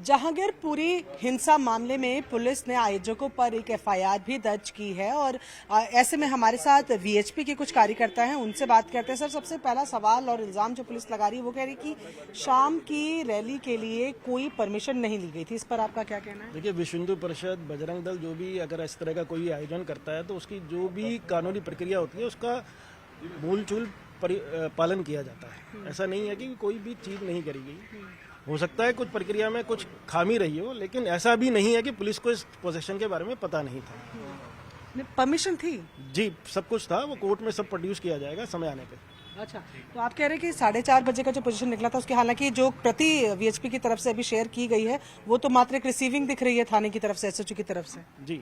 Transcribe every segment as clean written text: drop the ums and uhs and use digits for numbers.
जहांगीरपुरी हिंसा मामले में पुलिस ने आयोजकों पर एक एफआईआर भी दर्ज की है और ऐसे में हमारे साथ वीएचपी के कुछ कार्यकर्ता हैं, उनसे बात करते हैं। सर, सबसे पहला सवाल और इल्जाम जो पुलिस लगा रही है वो कह रही कि शाम की रैली के लिए कोई परमिशन नहीं ली गई थी, इस पर आपका क्या कहना है? देखिए, विश्व हिंदू परिषद, बजरंग दल जो भी अगर इस तरह का कोई आयोजन करता है तो उसकी जो भी कानूनी प्रक्रिया होती है उसका मूलचूल पालन किया जाता है। ऐसा नहीं है कि कोई भी चीज़ नहीं करी गई। हो सकता है कुछ प्रक्रिया में कुछ खामी रही हो, लेकिन ऐसा भी नहीं है कि पुलिस को इस पोजीशन के बारे में पता नहीं था। परमिशन थी जी, सब कुछ था। वो कोर्ट में सब प्रोड्यूस किया जाएगा समय आने पे। अच्छा, तो आप कह रहे हैं कि 4:30 बजे का जो पोजीशन निकला था उसके हालांकि जो प्रति वीएचपी की तरफ से अभी शेयर की गई है वो तो मात्र एक रिसीविंग दिख रही है थाने की तरफ से, एसएचओ की तरफ से। जी,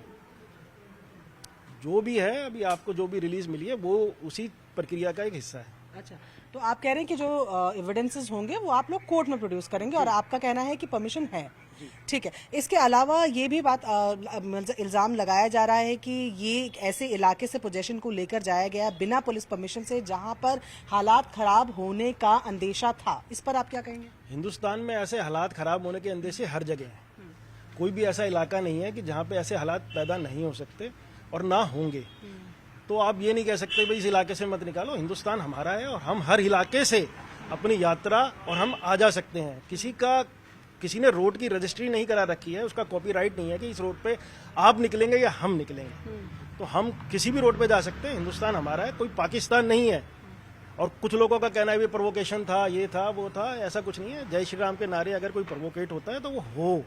जो भी है अभी आपको जो भी रिलीज मिली है वो उसी प्रक्रिया का एक हिस्सा है। अच्छा, तो आप कह रहे हैं कि जो एविडेंसेस होंगे वो आप लोग कोर्ट में प्रोड्यूस करेंगे और आपका कहना है कि परमिशन है। ठीक है, इसके अलावा ये भी बात इल्जाम लगाया जा रहा है कि ये एक ऐसे इलाके से पोजीशन को लेकर जाया गया बिना पुलिस परमिशन से जहां पर हालात खराब होने का अंदेशा था, इस पर आप क्या कहेंगे? हिंदुस्तान में ऐसे हालात खराब होने के अंदेशे हर जगह हैं। कोई भी ऐसा इलाका नहीं है कि जहाँ पे ऐसे हालात पैदा नहीं हो सकते और ना होंगे। तो आप ये नहीं कह सकते भाई इस इलाके से मत निकालो। हिंदुस्तान हमारा है और हम हर इलाके से अपनी यात्रा और हम आ जा सकते हैं। किसी ने रोड की रजिस्ट्री नहीं करा रखी है, उसका कॉपीराइट नहीं है कि इस रोड पे आप निकलेंगे या हम निकलेंगे। तो हम किसी भी रोड पे जा सकते हैं। हिंदुस्तान हमारा है, कोई पाकिस्तान नहीं है। और कुछ लोगों का कहना है भी प्रोवोकेशन था, ये था, वो था। ऐसा कुछ नहीं है। जय श्री राम के नारे अगर कोई प्रोवोकेट होता है तो वो हो,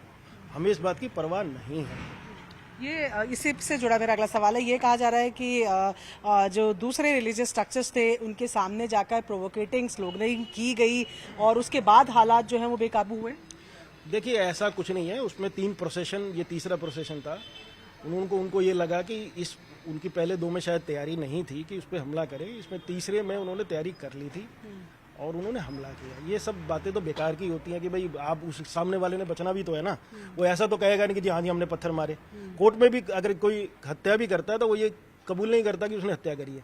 हमें इस बात की परवाह नहीं है। ये इसी से जुड़ा मेरा अगला सवाल है। ये कहा जा रहा है कि जो दूसरे रिलीजियस स्ट्रक्चर्स थे उनके सामने जाकर प्रोवोकेटिंग स्लोगनिंग की गई और उसके बाद हालात जो हैं वो बेकाबू हुए। देखिए, ऐसा कुछ नहीं है। उसमें 3 प्रोसेशन, ये तीसरा प्रोसेशन था। उनको ये लगा कि उनकी पहले 2 में शायद तैयारी नहीं थी कि उस पर हमला करें। इसमें तीसरे में उन्होंने तैयारी कर ली थी और उन्होंने हमला किया। ये सब बातें तो बेकार की होती हैं कि भाई आप उस सामने वाले ने बचना भी तो है ना। वो ऐसा तो कहेगा नहीं कि जी हाँ जी हमने पत्थर मारे। कोर्ट में भी अगर कोई हत्या भी करता है तो वो ये कबूल नहीं करता कि उसने हत्या करी है।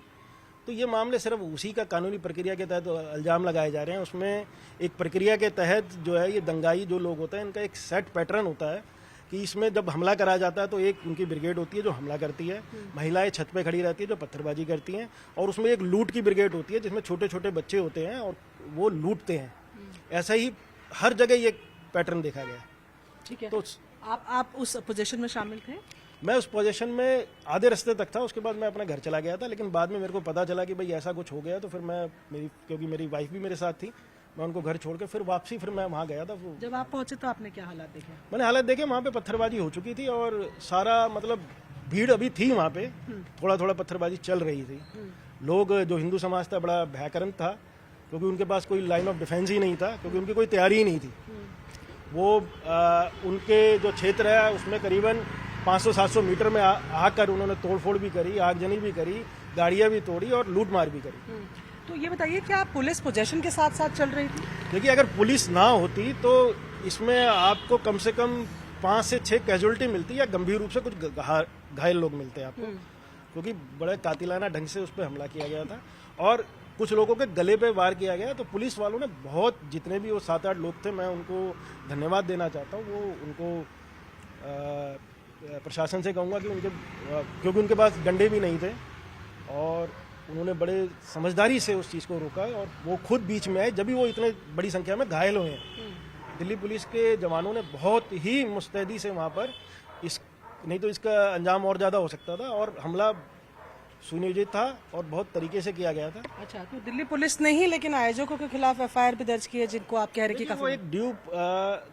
तो ये मामले सिर्फ उसी का कानूनी प्रक्रिया के तहत इल्जाम लगाए जा रहे हैं। उसमें एक प्रक्रिया के तहत जो है ये दंगाई जो लोग होते हैं इनका एक सेट पैटर्न होता है कि इसमें जब हमला कराया जाता है तो एक उनकी ब्रिगेड होती है जो हमला करती है, महिलाएं छत पे खड़ी रहती है जो पत्थरबाजी करती हैं, और उसमें एक लूट की ब्रिगेड होती है जिसमें छोटे छोटे बच्चे होते हैं और वो लूटते हैं। ऐसा ही हर जगह ये पैटर्न देखा गया। ठीक है, तो आप उस पोजीशन में शामिल थे? मैं उस पोजीशन में आधे रास्ते तक था, उसके बाद मैं अपना घर चला गया था। लेकिन बाद में मेरे को पता चला कि भाई ऐसा कुछ हो गया, तो फिर मैं क्योंकि मेरी वाइफ भी मेरे साथ थी, मैं उनको घर छोड़ के फिर वापसी फिर मैं वहाँ गया था। जब आप पहुंचे तो आपने क्या हालात देखे? मैंने हालत देखे, वहाँ पे पत्थरबाजी हो चुकी थी और सारा मतलब भीड़ अभी थी वहाँ पे, थोड़ा थोड़ा पत्थरबाजी चल रही थी। लोग, जो हिंदू समाज था, बड़ा भयकरंत था क्योंकि उनके पास कोई लाइन ऑफ डिफेंस ही नहीं था, क्योंकि उनकी कोई तैयारी ही नहीं थी। वो उनके जो क्षेत्र है उसमें करीबन 500-700 मीटर में आकर उन्होंने तोड़फोड़ भी करी, आगजनी भी करी, गाड़ियाँ भी तोड़ी और लूटमार भी करी। तो ये बताइए कि आप पुलिस पोजीशन के साथ साथ चल रही थी? देखिए, अगर पुलिस ना होती तो इसमें आपको कम से कम 5 से 6 कैजुअलिटी मिलती या गंभीर रूप से कुछ घायल लोग मिलते हैं आपको, क्योंकि बड़े कातिलाना ढंग से उस पर हमला किया गया था और कुछ लोगों के गले पे वार किया गया। तो पुलिस वालों ने बहुत, जितने भी वो 7-8 लोग थे, मैं उनको धन्यवाद देना चाहता हूँ। वो उनको प्रशासन से कहूँगा कि क्योंकि उनके पास डंडे भी नहीं थे और उन्होंने बड़े समझदारी से उस चीज़ को रोका और वो खुद बीच में आए जब भी वो इतने बड़ी संख्या में घायल हुए हैं। दिल्ली पुलिस के जवानों ने बहुत ही मुस्तैदी से वहाँ पर नहीं तो इसका अंजाम और ज़्यादा हो सकता था और हमला सुनियोजित था और बहुत तरीके से किया गया था। अच्छा, तो दिल्ली पुलिस ने ही लेकिन आयोजकों के खिलाफ एफआईआर भी दर्ज की है, जिनको आप कह रहे हैं कि वो एक ड्यू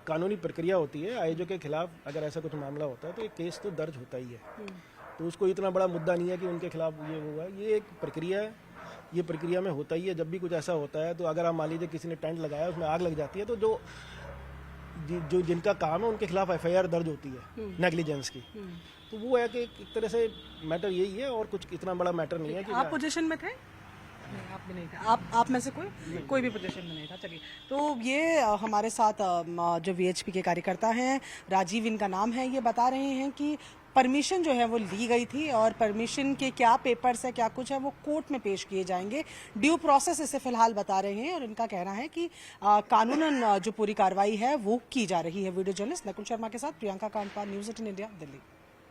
कानूनी प्रक्रिया होती है। आयोजक के खिलाफ अगर ऐसा कुछ मामला होता है तो एक केस तो दर्ज होता ही है। तो उसको इतना बड़ा मुद्दा नहीं है कि उनके खिलाफ ये हुआ। ये एक प्रक्रिया है, ये प्रक्रिया में होता ही है। जब भी कुछ ऐसा होता है तो अगर आप मान लीजिए किसी ने टेंट लगाया, उसमें आग लग जाती है, तो जो जिनका काम है उनके खिलाफ एफआईआर दर्ज होती है नेग्लिजेंस की। तो वो है कि एक तरह से मैटर यही है और कुछ इतना बड़ा मैटर नहीं है कि आप पोजीशन में थे? नहीं, आप भी नहीं थे। आप में से कोई भी पोजीशन में नहीं था। चलिए, तो ये हमारे साथ जो वीएचपी के कार्यकर्ता हैं, राजीव इनका नाम है, ये बता रहे हैं कि परमिशन जो है वो ली गई थी और परमिशन के क्या पेपर्स है, क्या कुछ है, वो कोर्ट में पेश किए जाएंगे। ड्यू प्रोसेस इसे फिलहाल बता रहे हैं और इनका कहना है कि कानूनन जो पूरी कार्रवाई है वो की जा रही है। वीडियो जर्नलिस्ट नकुल शर्मा के साथ प्रियंका कांडपाल, न्यूज़ 18 इंडिया, दिल्ली।